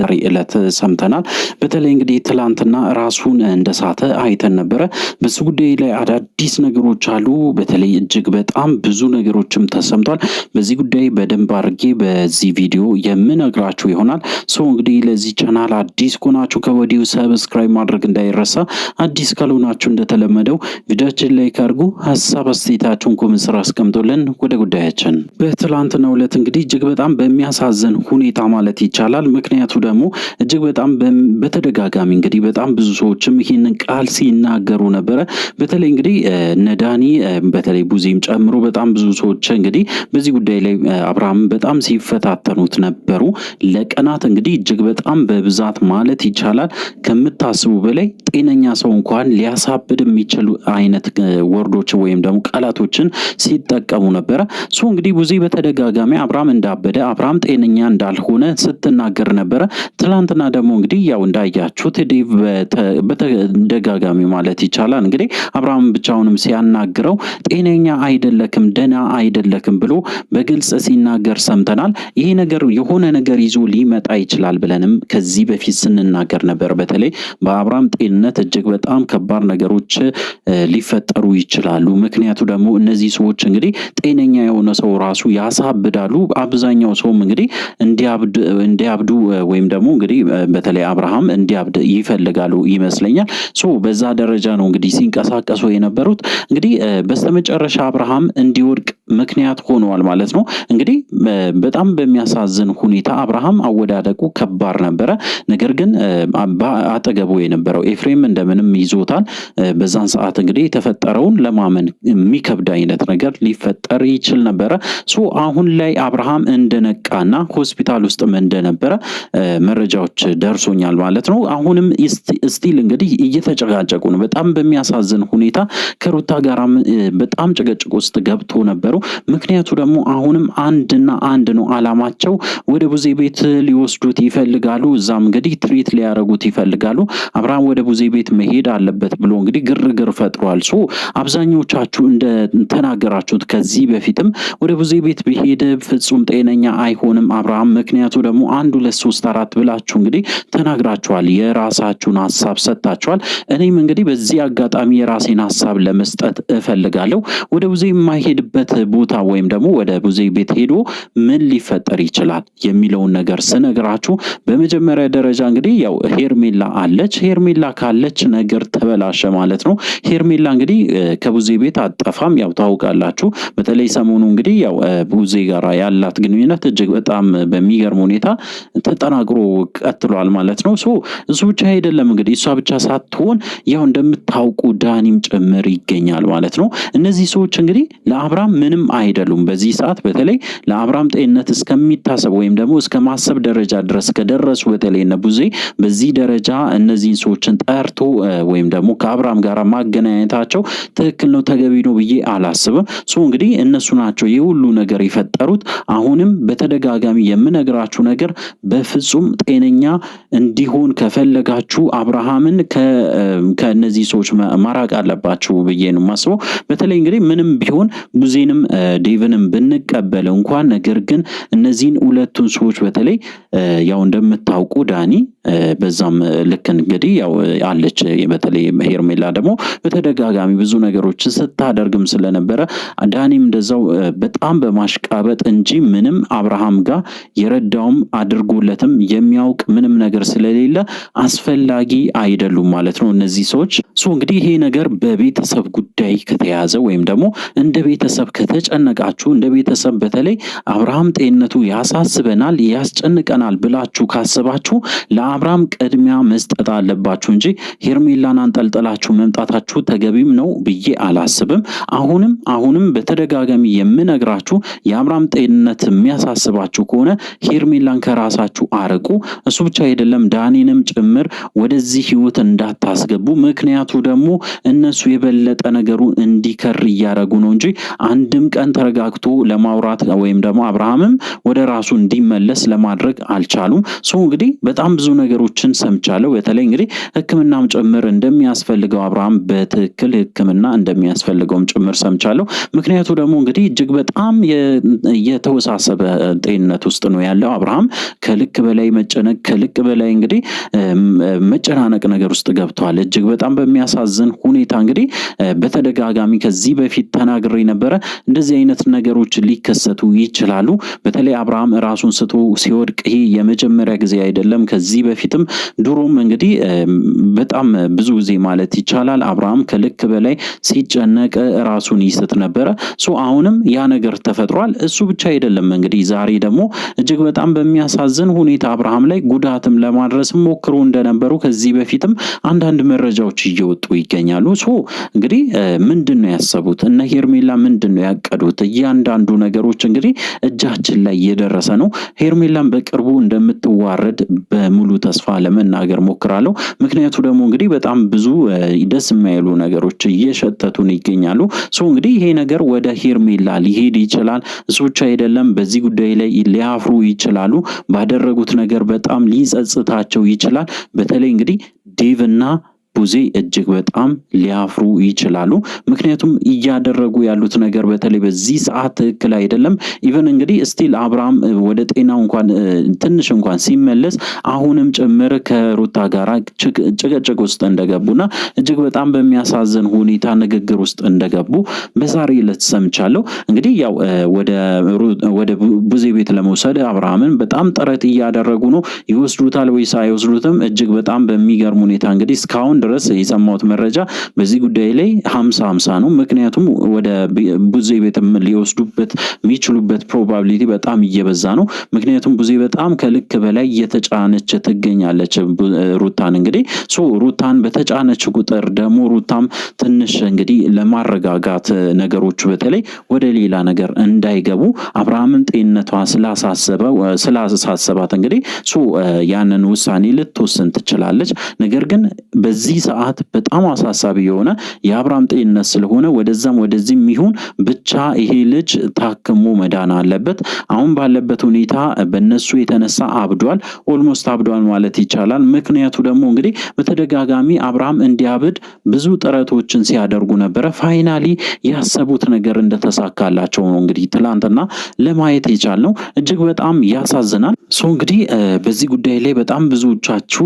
በዕለት ሰምተናል። በተለይ እንግዲህ ትላንትና ራሱን እንደሳተ አይተን ነበረ። በሱ ጉዳይ ላይ አዳዲስ ነገሮች አሉ። በተለይ እጅግ በጣም ብዙ ነገሮችም ተሰምቷል። በዚህ ጉዳይ በደንብ አድርጌ በዚህ ቪዲዮ የምነግራችሁ ይሆናል። እንግዲህ ለዚህ ቻናል አዲስ ከሆናችሁ ከወዲሁ ሰብስክራይብ ማድረግ እንዳይረሳ። አዲስ ካልሆናችሁ እንደተለመደው ቪዲዮችን ላይክ አድርጉ፣ ሀሳብ አስተያየታችሁን ኮሜንት ስር አስቀምጡልን። ወደ ጉዳያችን በትላንትናው ዕለት እንግዲህ እጅግ በጣም በሚያሳዝን ሁኔታ ማለት ይቻላል። ምክንያቱ ደግሞ እጅግ በጣም በተደጋጋሚ እንግዲህ በጣም ብዙ ሰዎችም ይህንን ቃል ሲናገሩ ነበረ። በተለይ እንግዲህ ነዳኒ በተለይ ቡዜም ጨምሮ በጣም ብዙ ሰዎች እንግዲህ በዚህ ጉዳይ ላይ አብርሃም በጣም ሲፈታተኑት ነበሩ ለቀናት። እንግዲህ እጅግ በጣም በብዛት ማለት ይቻላል ከምታስቡ በላይ ጤነኛ ሰው እንኳን ሊያሳብድ የሚችሉ አይነት ወርዶች ወይም ደግሞ ቃላቶችን ሲጠቀሙ ነበረ። እንግዲህ ቡዜ በተደጋጋሚ አብርሃም እንዳበደ አብርሃም ጤነኛ እንዳልሆነ ስትናገር ነበረ። ትላንትና ደግሞ እንግዲህ ያው እንዳያችሁት ዴቭ በተደጋጋሚ ማለት ይቻላል እንግዲህ አብርሃም ብቻውንም ሲያናግረው ጤነኛ አይደለክም፣ ደና አይደለክም ብሎ በግልጽ ሲናገር ሰምተናል። ይሄ ነገር የሆነ ነገር ይዞ ሊመጣ ይችላል ብለንም ከዚህ በፊት ስንናገር ነበር። በተለይ በአብርሃም ጤንነት እጅግ በጣም ከባድ ነገሮች ሊፈጠሩ ይችላሉ። ምክንያቱ ደግሞ እነዚህ ሰዎች እንግዲህ ጤነኛ የሆነ ሰው ራሱ ያሳብዳሉ። አብዛኛው ሰውም እንግዲህ እንዲያብዱ ወይም ደግሞ እንግዲህ በተለይ አብርሃም እንዲያብድ ይፈልጋሉ ይመስለኛል። በዛ ደረጃ ነው እንግዲህ ሲንቀሳቀሱ የነበሩት። እንግዲህ በስተመጨረሻ አብርሃም እንዲወድቅ ምክንያት ሆነዋል ማለት ነው። እንግዲህ በጣም በሚያሳዝን ሁኔታ አብርሃም አወዳደቁ ከባድ ነበረ። ነገር ግን አጠገቡ የነበረው ኤፍሬም እንደምንም ይዞታል። በዛን ሰዓት እንግዲህ የተፈጠረውን ለማመን የሚከብድ አይነት ነገር ሊፈጠር ይችል ነበረ። አሁን ላይ አብርሃም እንደነቃና ሆስፒታል ውስጥም እንደነበረ መረጃዎች ደርሶኛል ማለት ነው። አሁንም ስቲል እንግዲህ እየተጨቃጨቁ ነው። በጣም በሚያሳዝን ሁኔታ ከሩታ ጋራም በጣም ጭቅጭቅ ውስጥ ገብቶ ነበሩ። ምክንያቱ ደግሞ አሁንም አንድና አንድ ነው አላማቸው። ወደ ቡዜ ቤት ሊወስዱት ይፈልጋሉ። እዛም እንግዲህ ትሪት ሊያረጉት ይፈልጋሉ። አብርሃም ወደ ቡዜ ቤት መሄድ አለበት ብሎ እንግዲህ ግርግር ፈጥሯል። አብዛኞቻችሁ እንደተናገራችሁት ከዚህ በፊትም ወደ ቡዜ ቤት ቢሄድ ፍጹም ጤነኛ አይሆንም አብርሃም። ምክንያቱ ደግሞ 1 2 3 4 ብላችሁ እንግዲህ ተናግራችኋል። የራሳችሁን ሐሳብ ሰጣችኋል። እኔም እንግዲህ በዚህ አጋጣሚ የራሴን ሐሳብ ለመስጠት እፈልጋለሁ። ወደ ቡዜ የማይሄድበት ቦታ ወይም ደግሞ ወደ ቡዜ ቤት ሄዶ ምን ሊፈጠር ይችላል የሚለውን ነገር ስነግራችሁ በመጀመሪያ ደረጃ እንግዲህ ያው ሄርሜላ አለች። ሄርሜላ ካለች ነገር ተበላሸ ማለት ነው። ሄርሜላ እንግዲህ ከቡዜ ቤት አጠፋም። ያው ታውቃላችሁ። በተለይ ሰሞኑ እንግዲህ ያው ቡዜ ጋራ ያላት ግንኙነት እጅግ በጣም በሚገርም ሁኔታ ተጠናክሮ ቀጥሏል ማለት ነው። እሱ ብቻ አይደለም እንግዲህ እሷ ብቻ ሳትሆን ያው እንደምታውቁ ዳኒም ጭምር ይገኛል ማለት ነው። እነዚህ ሰዎች እንግዲህ ለአብርሃም ምንም አይደሉም። በዚህ ሰዓት በተለይ ለአብርሃም ጤንነት እስከሚታሰብ ወይም ደግሞ እስከ ማሰብ ደረጃ ድረስ ከደረሱ በተለይ እነ ቡዜ በዚህ ደረጃ እነዚህን ሰዎችን ጠርቶ ወይም ደግሞ ከአብርሃም ጋር ማገናኘታቸው ትክክል ነው ተገቢ ነው ብዬ አላስብም። እንግዲህ እነሱ ናቸው የሁሉ ነገር የፈጠሩት። አሁንም በተደጋጋሚ የምነግራችሁ ነገር በፍጹም ጤነኛ እንዲሆን ከፈለጋችሁ አብርሃምን ከነዚህ ሰዎች ማራቅ አለባችሁ ብዬ ነው የማስበው። በተለይ እንግዲህ ምንም ቢሆን ቡዜንም ዴቭንም ብንቀበለው እንኳን ነገር ግን እነዚህን ሁለቱን ሰዎች በተለይ ያው እንደምታውቁ ዳኒ በዛም ልክ እንግዲህ ያው አለች። በተለይ ሄርሜላ ደግሞ በተደጋጋሚ ብዙ ነገሮች ስታደርግም ስለነበረ ዳኒም እንደዛው በጣም በማሽቃበጥ እንጂ ምንም አብርሃም ጋር የረዳውም አድርጎለትም የሚያውቅ ምንም ነገር ስለሌለ አስፈላጊ አይደሉም ማለት ነው እነዚህ ሰዎች። እንግዲህ ይሄ ነገር በቤተሰብ ጉዳይ ከተያዘ ወይም ደግሞ እንደ ቤተሰብ ከተጨነቃችሁ እንደ ቤተሰብ በተለይ አብርሃም ጤንነቱ ያሳስበናል ያስጨንቀናል ብላችሁ ካሰባችሁ ለአብርሃም ቅድሚያ መስጠት አለባችሁ እንጂ ሄርሜላን አንጠልጥላችሁ መምጣታችሁ ተገቢም ነው ብዬ አላስብም። አሁንም በተደጋጋሚ የምነግራችሁ የአብርሃም ጤንነት የሚያሳስባችሁ ከሆነ ሄርሜላን ከራሳችሁ አርቁ። እሱ ብቻ አይደለም ዳኒንም ጭምር ወደዚህ ህይወት እንዳታስገቡ። ምክንያቱ ደግሞ እነሱ የበለጠ ነገሩን እንዲከር እያደረጉ ነው እንጂ አንድም አንድም ቀን ተረጋግቶ ለማውራት ወይም ደግሞ አብርሃምም ወደ ራሱ እንዲመለስ ለማድረግ አልቻሉም። እንግዲህ በጣም ብዙ ነገሮችን ሰምቻለሁ። በተለይ እንግዲህ ሕክምናም ጭምር እንደሚያስፈልገው አብርሃም በትክክል ሕክምና እንደሚያስፈልገውም ጭምር ሰምቻለሁ። ምክንያቱ ደግሞ እንግዲህ እጅግ በጣም የተወሳሰበ ጤንነት ውስጥ ነው ያለው አብርሃም። ከልክ በላይ መጨነቅ፣ ከልክ በላይ እንግዲህ መጨናነቅ ነገር ውስጥ ገብቷል። እጅግ በጣም በሚያሳዝን ሁኔታ እንግዲህ በተደጋጋሚ ከዚህ በፊት ተናግሬ ነበረ። እንደዚህ አይነት ነገሮች ሊከሰቱ ይችላሉ። በተለይ አብርሃም ራሱን ስቶ ሲወድቅ ይሄ የመጀመሪያ ጊዜ አይደለም። ከዚህ በፊትም ድሮም እንግዲህ በጣም ብዙ ጊዜ ማለት ይቻላል አብርሃም ከልክ በላይ ሲጨነቅ ራሱን ይስት ነበረ። አሁንም ያ ነገር ተፈጥሯል። እሱ ብቻ አይደለም እንግዲህ ዛሬ ደግሞ እጅግ በጣም በሚያሳዝን ሁኔታ አብርሃም ላይ ጉዳትም ለማድረስ ሞክሮ እንደነበሩ ከዚህ በፊትም አንዳንድ መረጃዎች እየወጡ ይገኛሉ። እንግዲህ ምንድነው ያሰቡት እነ ሄርሜላ ምንድነው ያቀዱት? እያንዳንዱ ነገሮች እንግዲህ እጃችን ላይ እየደረሰ ነው። ሄርሜላን በቅርቡ እንደምትዋረድ በሙሉ ተስፋ ለመናገር ሞክራለሁ። ምክንያቱ ደግሞ እንግዲህ በጣም ብዙ ደስ የማይሉ ነገሮች እየሸተቱን ይገኛሉ። እንግዲህ ይሄ ነገር ወደ ሄርሜላ ሊሄድ ይችላል። እሱ ብቻ አይደለም፣ በዚህ ጉዳይ ላይ ሊያፍሩ ይችላሉ። ባደረጉት ነገር በጣም ሊጸጽታቸው ይችላል። በተለይ እንግዲህ ዴቭና ቡዜ እጅግ በጣም ሊያፍሩ ይችላሉ። ምክንያቱም እያደረጉ ያሉት ነገር በተለይ በዚህ ሰዓት ትክክል አይደለም። ኢቨን እንግዲህ ስቲል አብርሃም ወደ ጤናው እንኳን ትንሽ እንኳን ሲመለስ አሁንም ጭምር ከሩታ ጋራ ጭቅጭቅ ውስጥ እንደገቡና እጅግ በጣም በሚያሳዝን ሁኔታ ንግግር ውስጥ እንደገቡ በዛሬ ዕለት ሰምቻለሁ። እንግዲህ ያው ወደ ቡዜ ቤት ለመውሰድ አብርሃምን በጣም ጥረት እያደረጉ ነው። ይወስዱታል ወይስ አይወስዱትም? እጅግ በጣም በሚገርም ሁኔታ እንግዲህ እስካሁን ድረስ የሰማሁት መረጃ በዚህ ጉዳይ ላይ 50-50 ነው። ምክንያቱም ወደ ቡዜ ቤትም ሊወስዱበት የሚችሉበት ፕሮባቢሊቲ በጣም እየበዛ ነው። ምክንያቱም ቡዜ በጣም ከልክ በላይ እየተጫነች ትገኛለች ሩታን። እንግዲህ ሩታን በተጫነች ቁጥር ደግሞ ሩታም ትንሽ እንግዲህ ለማረጋጋት ነገሮቹ በተለይ ወደ ሌላ ነገር እንዳይገቡ አብርሃምን ጤንነቷ ስላሳሰባት እንግዲህ ያንን ውሳኔ ልትወስን ትችላለች። ነገር ግን በዚህ ሰዓት በጣም አሳሳቢ የሆነ የአብርሃም ጤንነት ስለሆነ ወደዛም ወደዚህም ይሁን ብቻ ይሄ ልጅ ታክሞ መዳን አለበት። አሁን ባለበት ሁኔታ በነሱ የተነሳ አብዷል። ኦልሞስት አብዷል ማለት ይቻላል። ምክንያቱ ደግሞ እንግዲህ በተደጋጋሚ አብርሃም እንዲያብድ ብዙ ጥረቶችን ሲያደርጉ ነበረ። ፋይናሊ ያሰቡት ነገር እንደተሳካላቸው ነው እንግዲህ ትላንትና ለማየት የቻልነው። እጅግ በጣም ያሳዝናል። እንግዲህ በዚህ ጉዳይ ላይ በጣም ብዙዎቻችሁ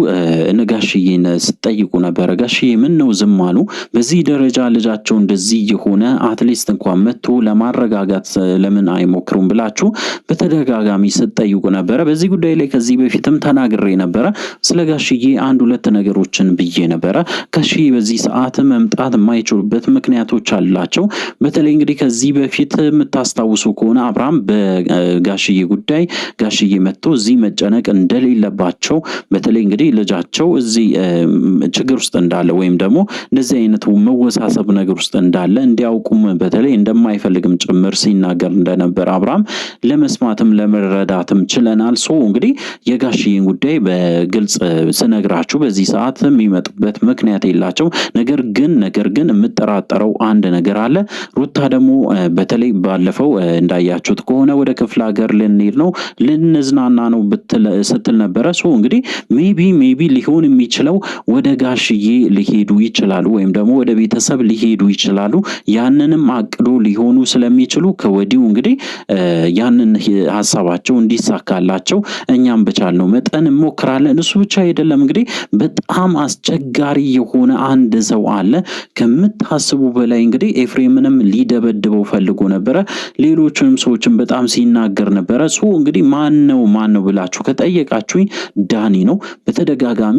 ነጋሽዬን ስጠይቁ ነበረ። ጋሽዬ ምን ነው ዝም አሉ? በዚህ ደረጃ ልጃቸው እንደዚህ የሆነ አትሊስት እንኳን መጥቶ ለማረጋጋት ለምን አይሞክሩም ብላችሁ በተደጋጋሚ ስጠይቁ ነበረ። በዚህ ጉዳይ ላይ ከዚህ በፊትም ተናግሬ ነበረ። ስለ ጋሽዬ አንድ ሁለት ነገሮችን ብዬ ነበረ። ጋሽዬ በዚህ ሰዓት መምጣት የማይችሉበት ምክንያቶች አላቸው። በተለይ እንግዲህ ከዚህ በፊት የምታስታውሱ ከሆነ አብርሃም በጋሽዬ ጉዳይ ጋሽዬ መጥቶ እዚህ መጨነቅ እንደሌለባቸው በተለይ እንግዲህ ልጃቸው እዚህ ችግር ውስጥ እንዳለ ወይም ደግሞ እንደዚህ አይነት መወሳሰብ ነገር ውስጥ እንዳለ እንዲያውቁም በተለይ እንደማይፈልግም ጭምር ሲናገር እንደነበር አብርሃም ለመስማትም ለመረዳትም ችለናል። እንግዲህ የጋሽዬን ጉዳይ በግልጽ ስነግራችሁ በዚህ ሰዓት የሚመጡበት ምክንያት የላቸው። ነገር ግን የምጠራጠረው አንድ ነገር አለ። ሩታ ደግሞ በተለይ ባለፈው እንዳያችሁት ከሆነ ወደ ክፍለ ሀገር ልንሄድ ነው ልንዝናና ነው ስትል ነበረ። እንግዲህ ሜቢ ሊሆን የሚችለው ወደ ጋሽዬ ሊሄዱ ይችላሉ ወይም ደግሞ ወደ ቤተሰብ ሊሄዱ ይችላሉ። ያንንም አቅዶ ሊሆኑ ስለሚችሉ ከወዲሁ እንግዲህ ያንን ሀሳባቸው እንዲሳካላቸው እኛም በቻልነው መጠን እንሞክራለን። እሱ ብቻ አይደለም እንግዲህ በጣም አስቸጋሪ የሆነ አንድ ሰው አለ። ከምታስቡ በላይ እንግዲህ ኤፍሬምንም ሊደበድበው ፈልጎ ነበረ። ሌሎችንም ሰዎችን በጣም ሲናገር ነበረ። እንግዲህ ማን ነው ብላችሁ ከጠየቃችሁኝ ዳኒ ነው። በተደጋጋሚ